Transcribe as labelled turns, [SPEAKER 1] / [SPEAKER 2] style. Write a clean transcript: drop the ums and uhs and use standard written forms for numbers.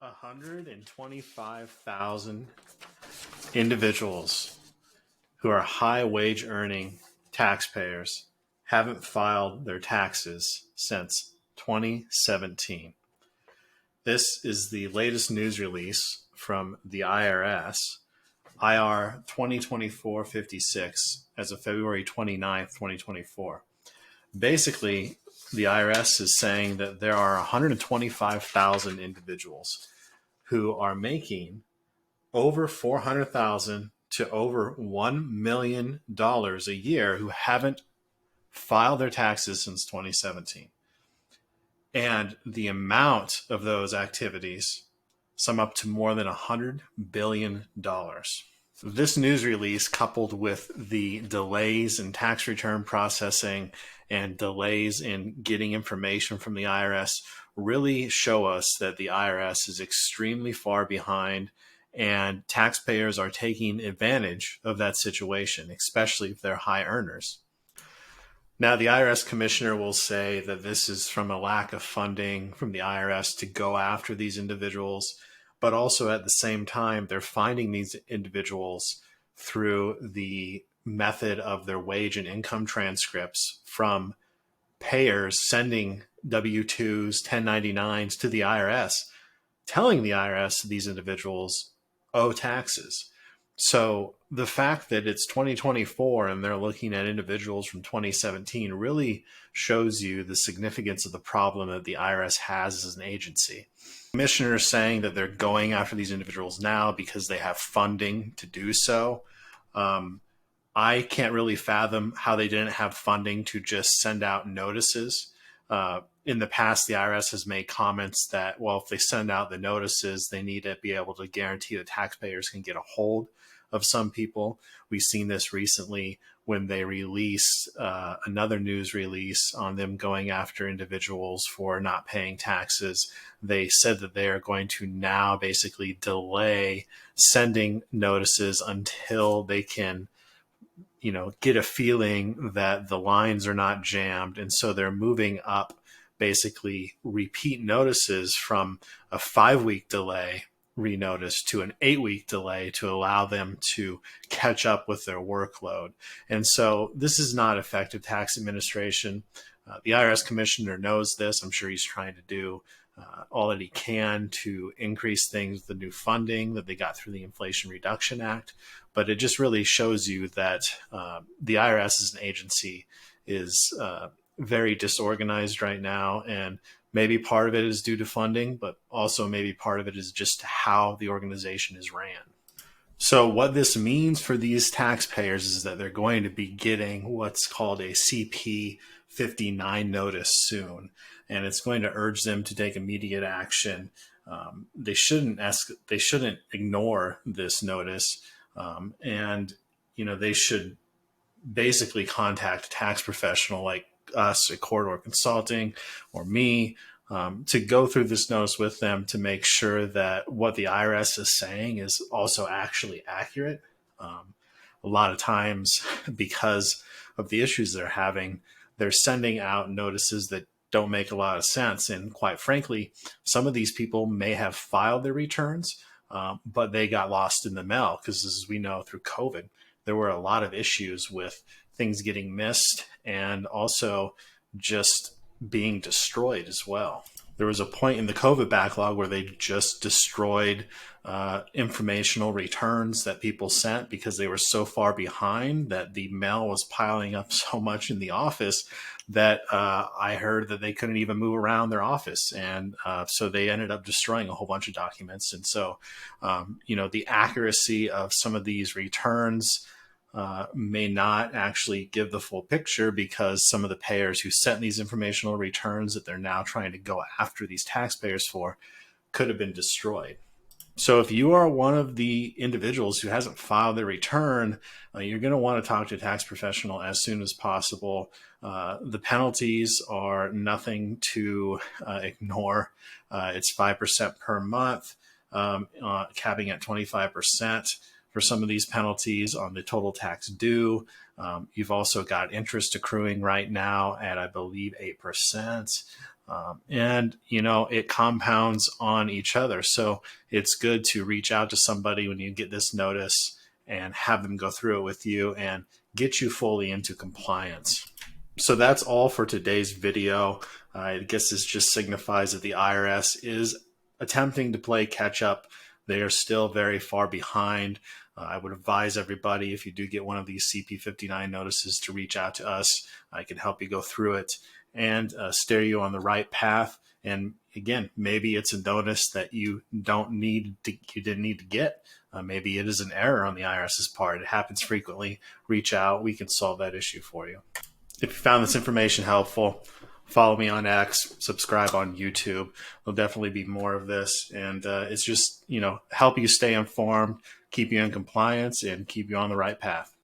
[SPEAKER 1] 125,000 individuals who are high wage earning taxpayers haven't filed their taxes since 2017. This is the latest news release from the IRS, IR 2024-56, as of February 29th, 2024. Basically, the IRS is saying that there are 125,000 individuals who are making over $400,000 to over $1 million a year who haven't filed their taxes since 2017. And the amount of those activities sum up to more than $100 billion. This news release, coupled with the delays in tax return processing and delays in getting information from the IRS, really show us that the IRS is extremely far behind, and taxpayers are taking advantage of that situation, especially if they're high earners. Now, the IRS commissioner will say that this is from a lack of funding from the IRS to go after these individuals, but also at the same time, they're finding these individuals through the method of their wage and income transcripts from payers sending W-2s, 1099s to the IRS, telling the IRS these individuals owe taxes. So the fact that it's 2024 and they're looking at individuals from 2017 really shows you the significance of the problem that the IRS has as an agency. The commissioner is saying that they're going after these individuals now because they have funding to do so. I can't really fathom how they didn't have funding to just send out notices. In the past, the IRS has made comments that, well, if they send out the notices, they need to be able to guarantee that taxpayers can get a hold of some people. We've seen this recently when they released another news release on them going after individuals for not paying taxes. They said that they are going to now basically delay sending notices until they can get a feeling that the lines are not jammed. And so they're moving up basically repeat notices from a 5-week delay renotice to an 8-week delay to allow them to catch up with their workload. And so this is not effective tax administration. The IRS commissioner knows this. I'm sure he's trying to do all that he can to increase things, the new funding that they got through the Inflation Reduction Act. But it just really shows you that the IRS as an agency is very disorganized right now. And maybe part of it is due to funding, but also maybe part of it is just how the organization is ran. So what this means for these taxpayers is that they're going to be getting what's called a CP-59 notice soon, and it's going to urge them to take immediate action. They shouldn't ignore this notice, and they should basically contact a tax professional like us at Corridor Consulting or me to go through this notice with them to make sure that what the IRS is saying is also actually accurate. A lot of times, because of the issues they're having, they're sending out notices that don't make a lot of sense. And quite frankly, some of these people may have filed their returns, but they got lost in the mail because, as we know, through COVID, there were a lot of issues with things getting missed and also just being destroyed as well. There was a point in the COVID backlog where they just destroyed informational returns that people sent because they were so far behind that the mail was piling up so much in the office that I heard that they couldn't even move around their office. And so they ended up destroying a whole bunch of documents. And so, the accuracy of some of these returns may not actually give the full picture because some of the payers who sent these informational returns that they're now trying to go after these taxpayers for could have been destroyed. So if you are one of the individuals who hasn't filed their return, you're going to want to talk to a tax professional as soon as possible. The penalties are nothing to ignore. It's 5% per month, capping at 25%. For some of these penalties on the total tax due. You've also got interest accruing right now at, I believe, 8%. And, it compounds on each other. So it's good to reach out to somebody when you get this notice and have them go through it with you and get you fully into compliance. So that's all for today's video. I guess this just signifies that the IRS is attempting to play catch up. They are still very far behind. I would advise everybody, if you do get one of these CP-59 notices, to reach out to us. I can help you go through it and steer you on the right path. And again, maybe it's a notice that you didn't need to get. Maybe it is an error on the IRS's part. It happens frequently. Reach out. We can solve that issue for you. If you found this information helpful, follow me on X, subscribe on YouTube. There'll definitely be more of this. And it's just, help you stay informed, keep you in compliance, and keep you on the right path.